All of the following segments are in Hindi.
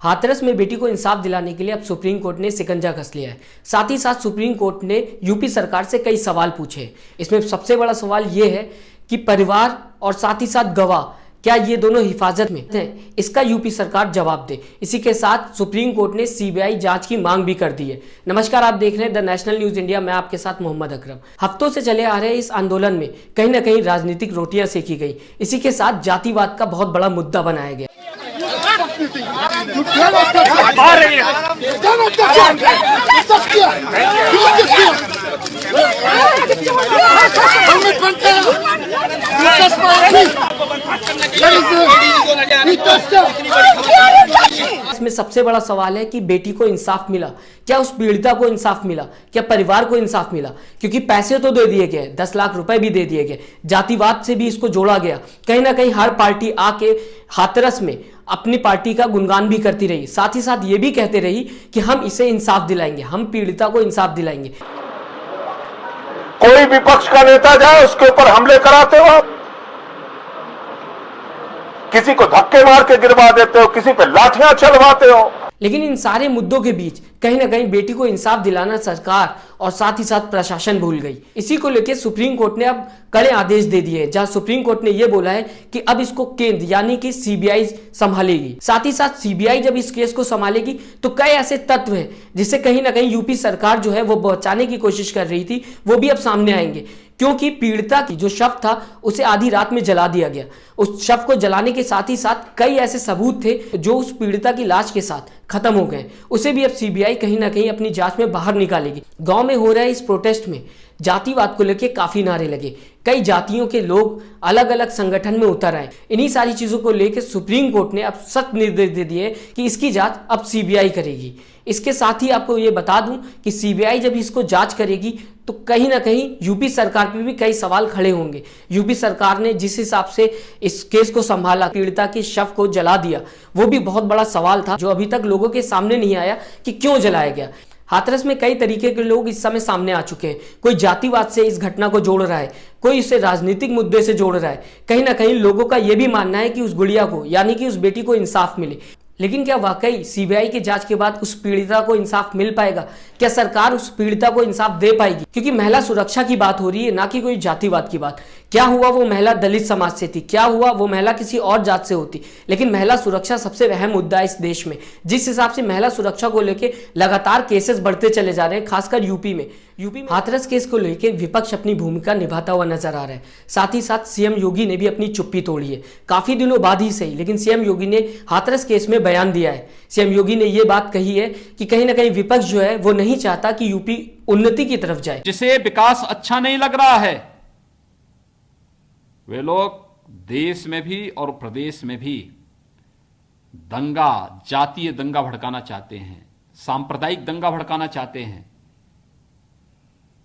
हाथरस में बेटी को इंसाफ दिलाने के लिए अब सुप्रीम कोर्ट ने शिकंजा कस लिया है। साथ ही साथ सुप्रीम कोर्ट ने यूपी सरकार से कई सवाल पूछे। इसमें सबसे बड़ा सवाल ये है कि परिवार और साथ ही साथ गवाह क्या ये दोनों हिफाजत में हैं, इसका यूपी सरकार जवाब दे। इसी के साथ सुप्रीम कोर्ट ने सीबीआई जांच की मांग भी कर दी है। नमस्कार, आप देख रहे हैं द नेशनल न्यूज इंडिया। मैं आपके साथ मोहम्मद अकरम। हफ्तों से चले आ रहे इस आंदोलन में कहीं ना कहीं राजनीतिक रोटियां सेकी गई। इसी के साथ जातिवाद का बहुत बड़ा मुद्दा बनाया गया। इसमें सबसे बड़ा सवाल है कि बेटी को इंसाफ मिला, क्या उस पीड़िता को इंसाफ मिला, क्या परिवार को इंसाफ मिला? क्योंकि पैसे तो दे दिए गए, 10 लाख रुपए भी दे दिए गए, जातिवाद से भी इसको जोड़ा गया। कहीं ना कहीं हर पार्टी आके हाथरस में अपनी पार्टी का गुणगान भी करती रही, साथ ही साथ ये भी कहते रही कि हम इसे इंसाफ दिलाएंगे, हम पीड़िता को इंसाफ दिलाएंगे। कोई विपक्ष का नेता जाए उसके ऊपर हमले कराते हो, किसी को धक्के मार के गिरवा देते हो, किसी पे लाठियां चलवाते हो। लेकिन इन सारे मुद्दों के बीच कहीं ना कहीं बेटी को इंसाफ दिलाना सरकार और साथ ही साथ प्रशासन भूल गई। इसी को लेकर सुप्रीम कोर्ट ने अब कड़े आदेश दे दिए, जहां सुप्रीम कोर्ट ने यह बोला है कि अब इसको केंद्र यानी कि सीबीआई संभालेगी। साथ ही साथ सीबीआई जब इस केस को संभालेगी तो कई ऐसे तत्व हैं जिससे कहीं ना कहीं यूपी सरकार जो है वो बचाने की कोशिश कर रही थी, वो भी अब सामने आएंगे। क्योंकि पीड़िता की जो शव था उसे आधी रात में जला दिया गया। उस शव को जलाने के साथ ही साथ कई ऐसे सबूत थे जो उस पीड़िता की लाश के साथ खत्म हो गए। उसे भी अब सीबीआई कहीं ना कहीं अपनी जांच में बाहर निकालेगी। गांव में हो रहे इस प्रोटेस्ट में जातिवाद को लेकर काफी नारे लगे, कई जातियों के लोग अलग अलग संगठन में उतर आए। इन्हीं सारी चीजों को लेकर सुप्रीम कोर्ट ने अब सख्त निर्देश दे दिए कि इसकी जांच अब सीबीआई करेगी। इसके साथ ही आपको ये बता दूं कि सीबीआई जब इसको जांच करेगी तो कहीं ना कहीं यूपी सरकार पे भी कई सवाल खड़े होंगे। यूपी सरकार ने जिस हिसाब से इस केस को संभाला, पीड़िता के शव को जला दिया, वो भी बहुत बड़ा सवाल था जो अभी तक लोगों के सामने नहीं आया कि क्यों जलाया गया। हाथरस में कई तरीके के लोग इस समय सामने आ चुके हैं। कोई जातिवाद से इस घटना को जोड़ रहा है, कोई इसे राजनीतिक मुद्दे से जोड़ रहा है। कहीं ना कहीं लोगों का यह भी मानना है कि उस गुड़िया को यानी कि उस बेटी को इंसाफ मिले। लेकिन क्या वाकई सीबीआई की जांच के बाद उस पीड़िता को इंसाफ मिल पाएगा? क्या सरकार उस पीड़िता को इंसाफ दे पाएगी? क्योंकि महिला सुरक्षा की बात हो रही है, ना कि कोई जातिवाद की बात। क्या हुआ वो महिला दलित समाज से थी, क्या हुआ वो महिला किसी और जात से होती, लेकिन महिला सुरक्षा सबसे अहम मुद्दा है इस देश में। जिस हिसाब से महिला सुरक्षा को लेकर लगातार केसेस बढ़ते चले जा रहे हैं, खासकर यूपी में हाथरस केस को लेकर विपक्ष अपनी भूमिका निभाता हुआ नजर आ रहा है। साथ ही साथ सीएम योगी ने भी अपनी चुप्पी तोड़ी है, काफी दिनों बाद ही सही, लेकिन सीएम योगी ने हाथरस केस में बयान दिया है। सीएम योगी ने यह बात कही है कि कहीं ना कहीं विपक्ष जो है वो नहीं चाहता कि यूपी उन्नति की तरफ जाए। जिसे विकास अच्छा नहीं लग रहा है वे लोग देश में भी और प्रदेश में भी दंगा, जातीय दंगा भड़काना चाहते हैं, सांप्रदायिक दंगा भड़काना चाहते हैं।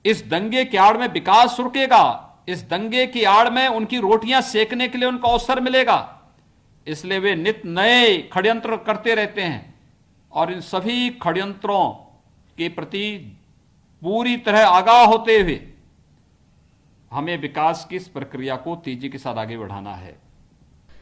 इस दंगे की आड़ में विकास रुकेगा, इस दंगे की आड़ में उनकी रोटियां सेकने के लिए उनको अवसर मिलेगा। इसलिए वे नित नए षड्यंत्र करते रहते हैं और इन सभी षड्यंत्रों के प्रति पूरी तरह आगाह होते हुए हमें विकास की इस प्रक्रिया को तेजी के साथ आगे बढ़ाना है।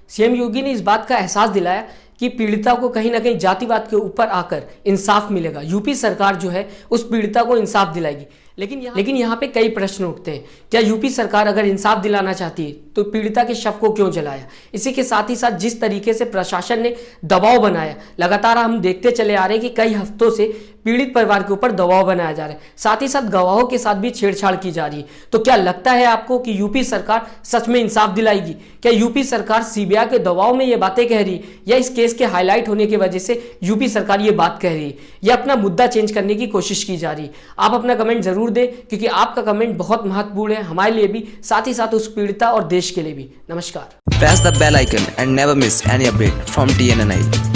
सीएम योगी ने इस बात का एहसास दिलाया कि पीड़िता को कहीं ना कहीं जातिवाद के ऊपर आकर इंसाफ मिलेगा। यूपी सरकार जो है उस पीड़िता को इंसाफ दिलाएगी। लेकिन यहाँ पे कई प्रश्न उठते हैं। क्या यूपी सरकार अगर इंसाफ दिलाना चाहती है तो पीड़िता के शव को क्यों जलाया? इसी के साथ ही साथ जिस तरीके से प्रशासन ने दबाव बनाया, लगातार हम देखते चले आ रहे हैं कि कई हफ्तों से पीड़ित परिवार के ऊपर दबाव बनाया जा रहा है, साथ ही साथ गवाहों के साथ भी छेड़छाड़ की जा रही है। तो क्या लगता है आपको कि यूपी सरकार सच में इंसाफ दिलाएगी? क्या यूपी सरकार सीबीआई के दबाव में ये बातें कह रही है, या इस केस के हाईलाइट होने की वजह से यूपी सरकार ये बात कह रही है, या अपना मुद्दा चेंज करने की कोशिश की जा रही है? आप अपना कमेंट जरूर दें, क्योंकि आपका कमेंट बहुत महत्वपूर्ण है हमारे लिए भी, साथ ही साथ उस पीड़िता और देश के लिए भी। नमस्कार। Press the bell icon and never miss any update from TNNI.